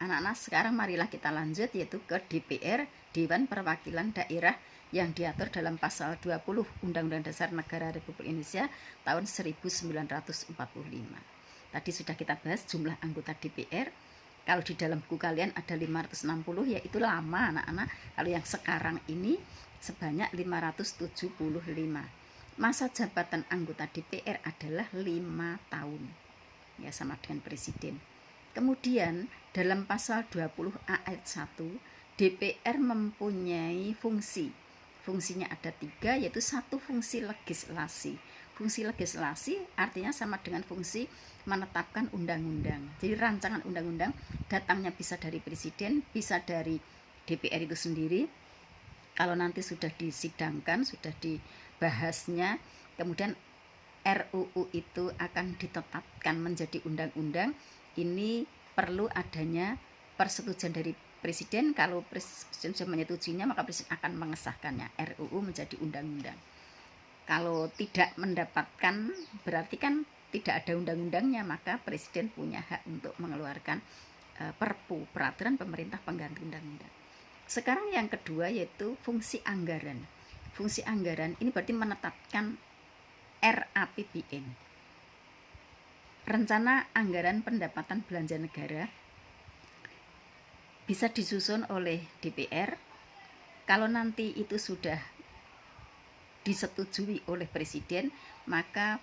Anak-anak, sekarang marilah kita lanjut yaitu ke DPR, Dewan Perwakilan Daerah, yang diatur dalam pasal 20 Undang-Undang Dasar Negara Republik Indonesia tahun 1945. Tadi sudah kita bahas jumlah anggota DPR. Kalau di dalam buku kalian ada 560, yaitu lama anak-anak. Kalau yang sekarang ini sebanyak 575. Masa jabatan anggota DPR adalah 5 tahun. Ya, sama dengan presiden. Kemudian dalam pasal 20A ayat 1, DPR mempunyai fungsi. Fungsinya ada 3, yaitu 1 fungsi legislasi. Fungsi legislasi artinya sama dengan fungsi menetapkan undang-undang. Jadi rancangan undang-undang datangnya bisa dari presiden, bisa dari DPR itu sendiri. Kalau nanti sudah disidangkan, sudah dibahasnya, kemudian RUU itu akan ditetapkan menjadi undang-undang. Ini perlu adanya persetujuan dari presiden. Kalau presiden sudah menyetujuinya, maka presiden akan mengesahkannya, RUU menjadi undang-undang. Kalau tidak mendapatkan, berarti kan tidak ada undang-undangnya, maka presiden punya hak untuk mengeluarkan perpu, peraturan pemerintah pengganti undang-undang. Sekarang yang kedua yaitu fungsi anggaran. Fungsi anggaran ini berarti menetapkan RAPBN, Rencana Anggaran Pendapatan Belanja Negara, bisa disusun oleh DPR. Kalau nanti itu sudah disetujui oleh presiden, maka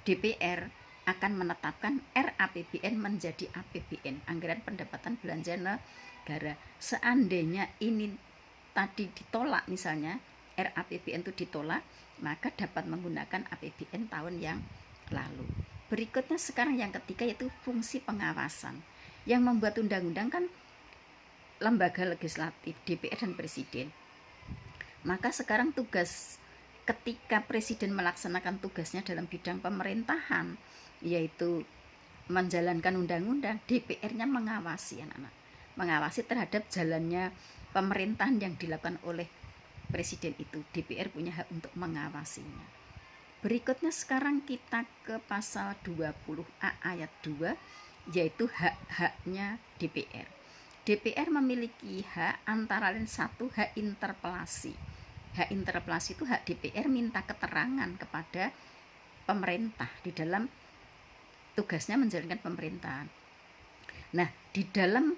DPR akan menetapkan RAPBN menjadi APBN, Anggaran Pendapatan Belanja Negara. Seandainya ini tadi ditolak, misalnya RAPBN itu ditolak, maka dapat menggunakan APBN tahun yang lalu. Berikutnya sekarang yang ketiga yaitu fungsi pengawasan. Yang membuat undang-undang kan lembaga legislatif, DPR dan presiden. Maka sekarang tugas ketika presiden melaksanakan tugasnya dalam bidang pemerintahan, yaitu menjalankan undang-undang, DPR-nya mengawasi anak-anak. Mengawasi terhadap jalannya pemerintahan yang dilakukan oleh presiden itu. DPR punya hak untuk mengawasinya. Berikutnya sekarang kita ke pasal 20A ayat 2, yaitu hak-haknya DPR. DPR memiliki hak antara lain 1, hak interpelasi. Hak interpelasi itu hak DPR minta keterangan kepada pemerintah di dalam tugasnya menjalankan pemerintahan. Nah, di dalam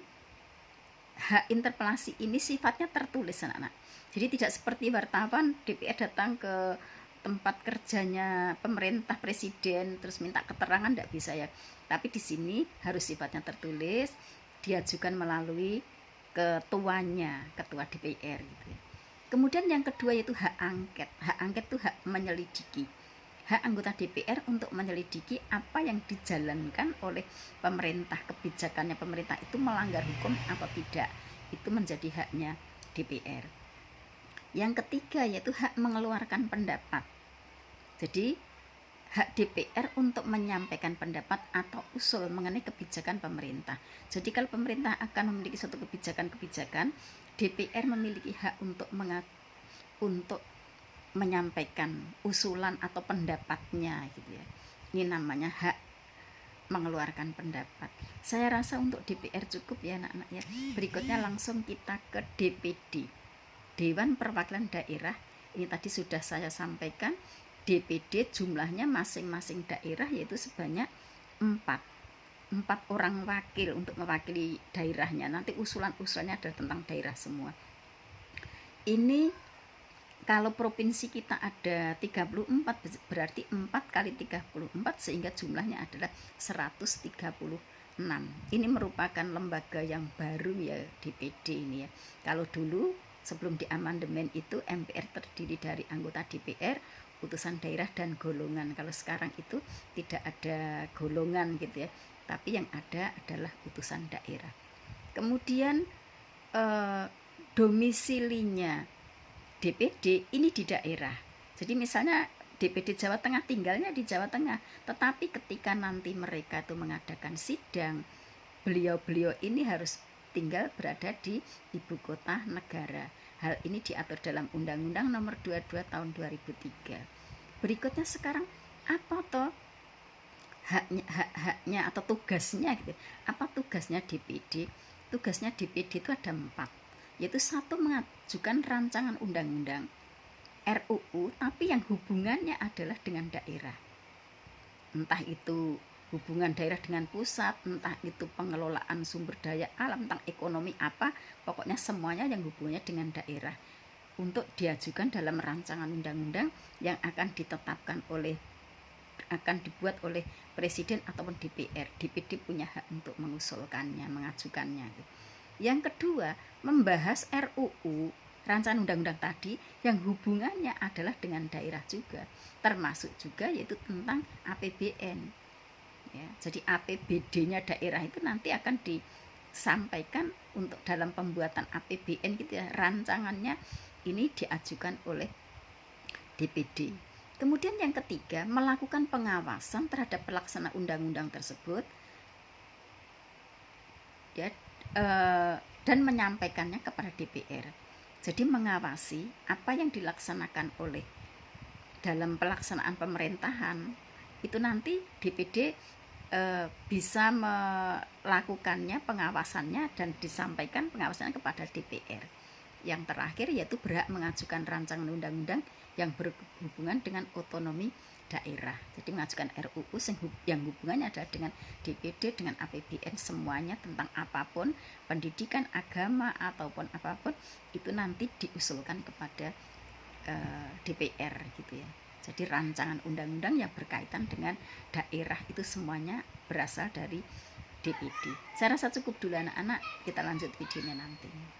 hak interpelasi ini sifatnya tertulis anak-anak. Jadi tidak seperti wartawan DPR datang ke tempat kerjanya pemerintah presiden terus minta keterangan, tidak bisa ya. Tapi di sini harus sifatnya tertulis, diajukan melalui ketuanya, ketua DPR gitu ya. Kemudian yang kedua yaitu hak angket. Hak angket itu hak menyelidiki. Hak anggota DPR untuk menyelidiki apa yang dijalankan oleh pemerintah, kebijakannya pemerintah itu melanggar hukum atau tidak. Itu menjadi haknya DPR. Yang ketiga yaitu hak mengeluarkan pendapat. Jadi hak DPR untuk menyampaikan pendapat atau usul mengenai kebijakan pemerintah. Jadi kalau pemerintah akan memiliki suatu kebijakan-kebijakan, DPR memiliki hak untuk menyampaikan usulan atau pendapatnya gitu ya. Ini namanya hak mengeluarkan pendapat. Saya rasa untuk DPR cukup ya anak-anak ya. Berikutnya langsung kita ke DPD, Dewan Perwakilan Daerah. Ini tadi sudah saya sampaikan, DPD jumlahnya masing-masing daerah yaitu sebanyak 4 orang wakil untuk mewakili daerahnya. Nanti usulan-usulannya adalah tentang daerah semua. Ini kalau provinsi kita ada 34, berarti 4 kali 34 sehingga jumlahnya adalah 136. Ini merupakan lembaga yang baru ya, DPD ini ya. Kalau dulu sebelum diamandemen itu MPR terdiri dari anggota DPR, utusan daerah dan golongan. Kalau sekarang itu tidak ada golongan gitu ya, tapi yang ada adalah utusan daerah. Kemudian domisilinya DPD ini di daerah. Jadi misalnya DPD Jawa Tengah tinggalnya di Jawa Tengah, tetapi ketika nanti mereka itu mengadakan sidang, beliau-beliau ini harus tinggal berada di ibu kota negara. Hal ini diatur dalam Undang-Undang Nomor 22 Tahun 2003. Berikutnya sekarang apa toh hak-haknya atau tugasnya gitu. Apa tugasnya DPD? Tugasnya DPD itu ada 4, yaitu 1, mengajukan rancangan undang-undang RUU tapi yang hubungannya adalah dengan daerah, entah itu hubungan daerah dengan pusat, entah itu pengelolaan sumber daya alam, tentang ekonomi apa, pokoknya semuanya yang hubungannya dengan daerah, untuk diajukan dalam rancangan undang-undang yang akan dibuat oleh presiden ataupun DPR. DPD punya hak untuk mengusulkannya, mengajukannya. Yang kedua, membahas RUU, rancangan undang-undang tadi yang hubungannya adalah dengan daerah juga, termasuk juga yaitu tentang APBN. Ya, jadi APBD-nya daerah itu nanti akan disampaikan untuk dalam pembuatan APBN gitu ya, rancangannya ini diajukan oleh DPD. Kemudian yang ketiga, melakukan pengawasan terhadap pelaksana undang-undang tersebut ya, dan menyampaikannya kepada DPR. Jadi mengawasi apa yang dilaksanakan oleh dalam pelaksanaan pemerintahan itu nanti DPD bisa melakukannya pengawasannya dan disampaikan pengawasannya kepada DPR. Yang terakhir yaitu berhak mengajukan rancangan undang-undang yang berhubungan dengan otonomi daerah. Jadi mengajukan RUU yang hubungannya adalah dengan DPD, dengan APBN, semuanya tentang apapun, pendidikan, agama ataupun apapun itu nanti diusulkan kepada DPR gitu ya. Jadi rancangan undang-undang yang berkaitan dengan daerah itu semuanya berasal dari DPD. Saya rasa cukup dulu anak-anak, kita lanjut videonya nanti.